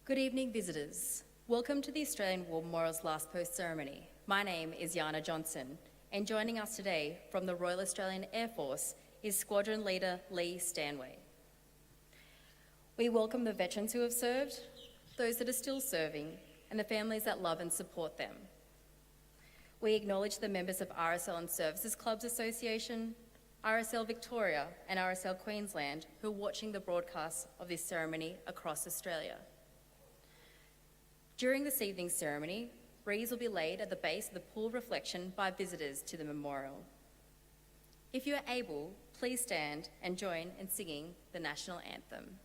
Good evening, visitors. Welcome to the Australian War Memorial's Last Post ceremony. My name is Yana Johnson, and joining us today from the Royal Australian Air Force is Squadron Leader Lee Stanway. We welcome the veterans who have served, those that are still serving, and the families that love and support them. We acknowledge the members of RSL Services Clubs Association, RSL Victoria, and RSL Queensland who are watching the broadcast of this ceremony across Australia. During this evening's ceremony, wreaths will be laid at the base of the pool reflection by visitors to the memorial. If you are able, please stand and join in singing the national anthem.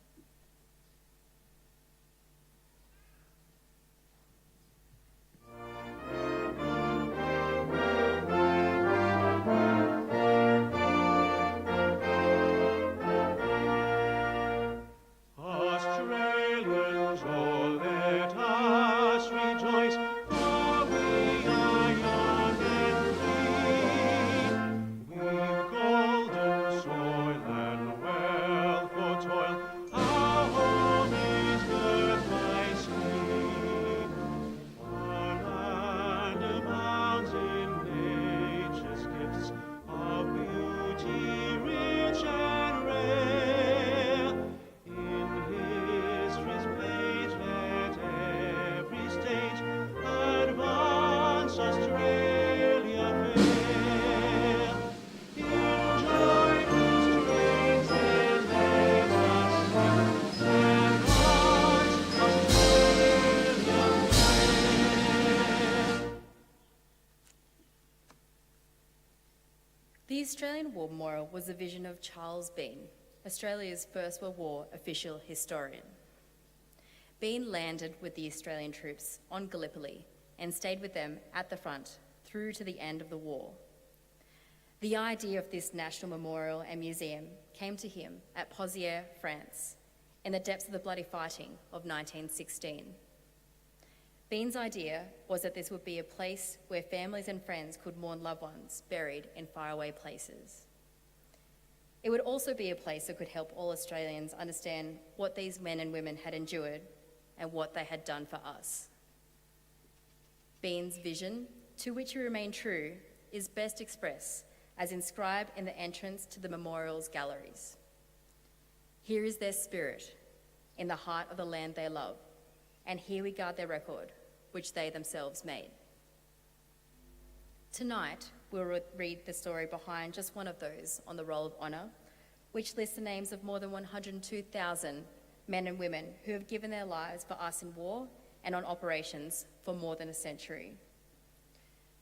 The Australian War Memorial was the vision of Charles Bean, Australia's First World War official historian. Bean landed with the Australian troops on Gallipoli and stayed with them at the front through to the end of the war. The idea of this national memorial and museum came to him at Pozières, France, in the depths of the bloody fighting of 1916. Bean's idea was that this would be a place where families and friends could mourn loved ones buried in faraway places. It would also be a place that could help all Australians understand what these men and women had endured and what they had done for us. Bean's vision, to which he remained true, is best expressed as inscribed in the entrance to the memorial's galleries. Here is their spirit, in the heart of the land they love, and here we guard their record, which they themselves made. Tonight, we'll read the story behind just one of those on the Roll of Honour, which lists the names of more than 102,000 men and women who have given their lives for us in war and on operations for more than a century.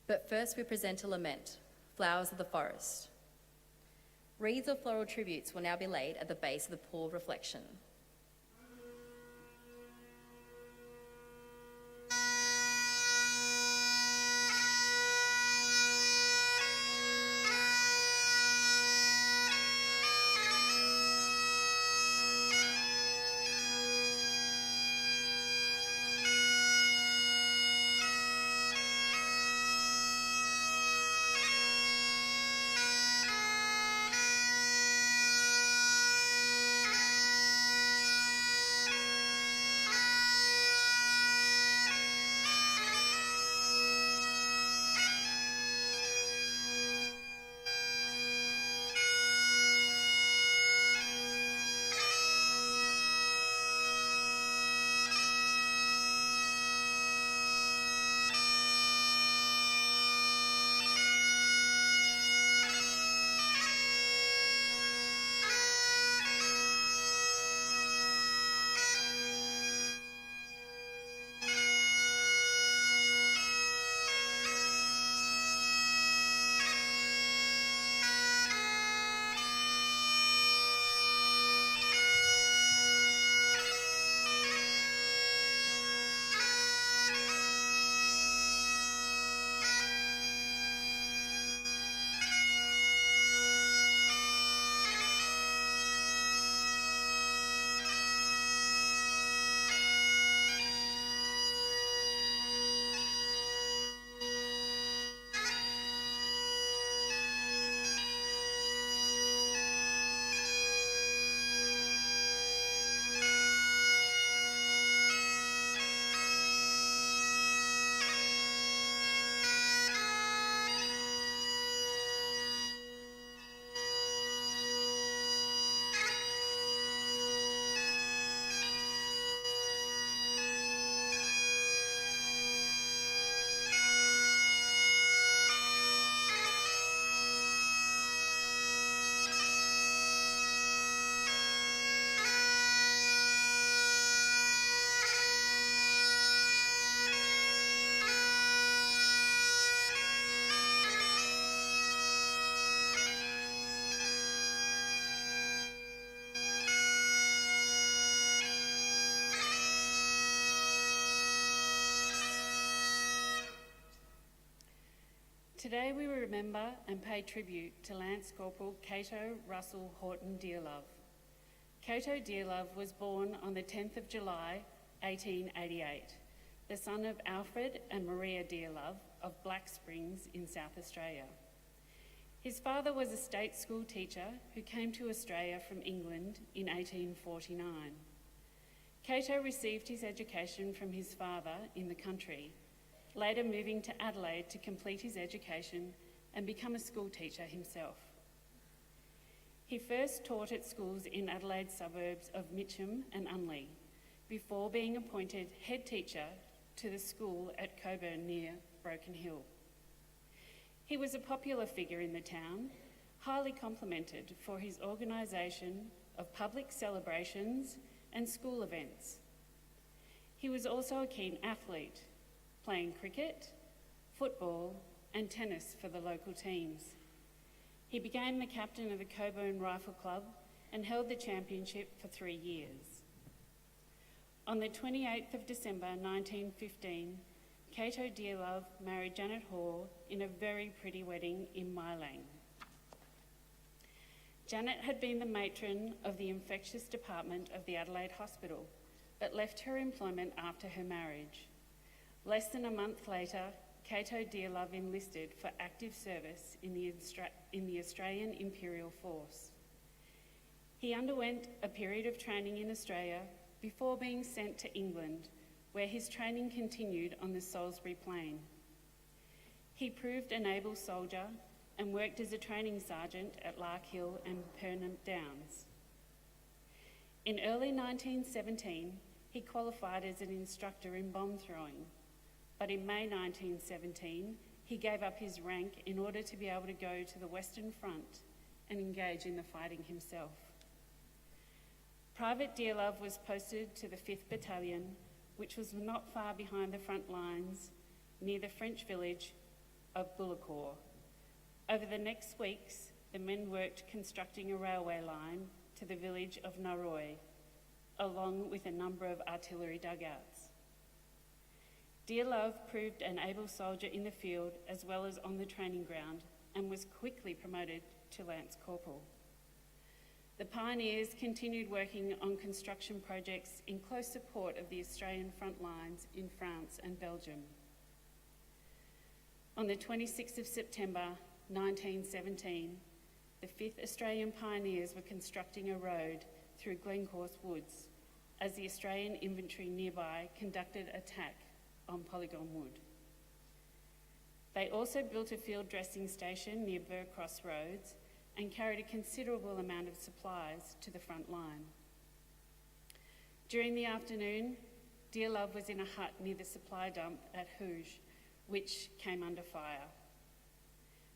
But first we present a lament, Flowers of the Forest. Wreaths of floral tributes will now be laid at the base of the pool reflection. Today we remember and pay tribute to Lance Corporal Cato Russell Haughton Dearlove. Cato Dearlove was born on the 10th of July, 1888, the son of Alfred and Maria Dearlove of Black Springs in South Australia. His father was a state school teacher who came to Australia from England in 1849. Cato received his education from his father in the country, later moving to Adelaide to complete his education and become a school teacher himself. He first taught at schools in Adelaide's suburbs of Mitcham and Unley, before being appointed head teacher to the school at Coburn near Broken Hill. He was a popular figure in the town, highly complimented for his organisation of public celebrations and school events. He was also a keen athlete, playing cricket, football and tennis for the local teams. He became the captain of the Coburn Rifle Club and held the championship for 3 years. On the 28th of December 1915, Cato Dearlove married Janet Hoare in a very pretty wedding in Mylang. Janet had been the matron of the infectious department of the Adelaide Hospital, but left her employment after her marriage. Less than a month later, Cato Dearlove enlisted for active service in the Australian Imperial Force. He underwent a period of training in Australia before being sent to England, where his training continued on the Salisbury Plain. He proved an able soldier and worked as a training sergeant at Lark Hill and Purnam Downs. In early 1917, he qualified as an instructor in bomb throwing, but in May 1917, he gave up his rank in order to be able to go to the Western Front and engage in the fighting himself. Private Dearlove was posted to the 5th Battalion, which was not far behind the front lines near the French village of Bullecourt. Over the next weeks, the men worked constructing a railway line to the village of Narroy, along with a number of artillery dugouts. Dearlove proved an able soldier in the field as well as on the training ground and was quickly promoted to Lance Corporal. The pioneers continued working on construction projects in close support of the Australian front lines in France and Belgium. On the 26th of September 1917, the 5th Australian Pioneers were constructing a road through Glencorse Woods as the Australian infantry nearby conducted attack on Polygon Wood. They also built a field dressing station near Burr Cross Roads and carried a considerable amount of supplies to the front line. During the afternoon, Dearlove was in a hut near the supply dump at Hooge, which came under fire.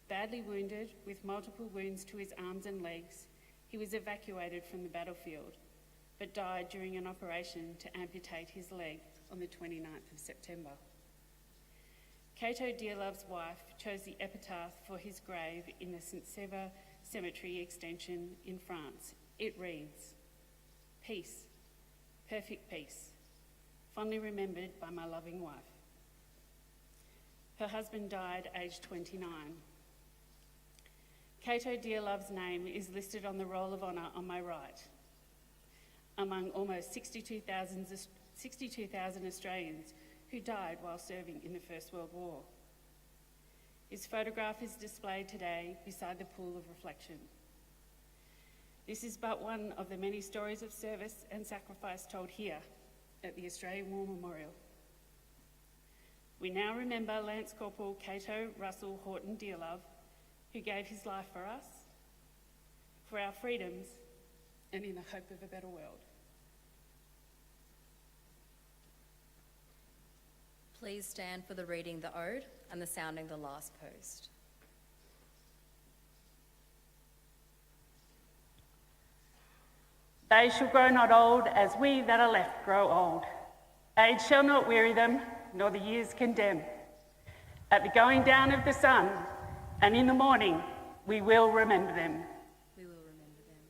Badly wounded, with multiple wounds to his arms and legs, he was evacuated from the battlefield, but died during an operation to amputate his leg on the 29th of September. Cato Dearlove's wife chose the epitaph for his grave in the St. Sever Cemetery extension in France. It reads, "Peace, perfect peace, fondly remembered by my loving wife." Her husband died aged 29. Cato Dearlove's name is listed on the Roll of Honour on my right, among almost 62,000 Australians who died while serving in the First World War. His photograph is displayed today beside the pool of reflection. This is but one of the many stories of service and sacrifice told here at the Australian War Memorial. We now remember Lance Corporal Cato Russell Haughton Dearlove, who gave his life for us, for our freedoms, and in the hope of a better world. Please stand for the reading the ode and the sounding the last post. They shall grow not old as we that are left grow old. Age shall not weary them, nor the years condemn. At the going down of the sun and in the morning, we will remember them. We will remember them.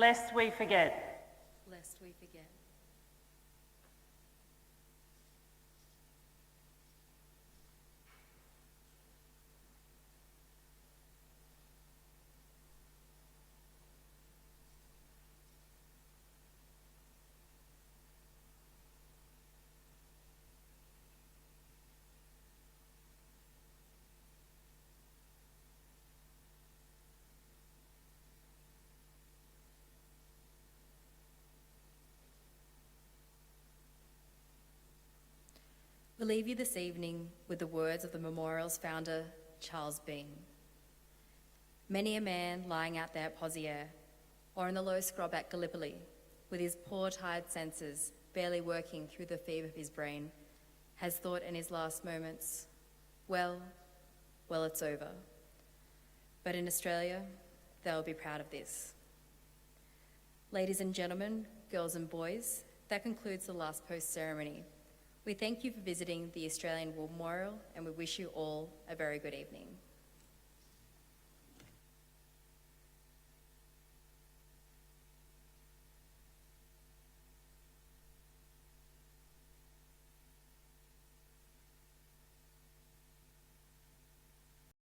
lest we forget. Lest we forget. We leave you this evening with the words of the memorial's founder, Charles Bean. Many a man lying out there at Poziere, or in the low scrub at Gallipoli, with his poor tired senses barely working through the fever of his brain, has thought in his last moments, well, it's over. But in Australia, they'll be proud of this. Ladies and gentlemen, girls and boys, that concludes the last post ceremony. We thank you for visiting the Australian War Memorial, and we wish you all a very good evening.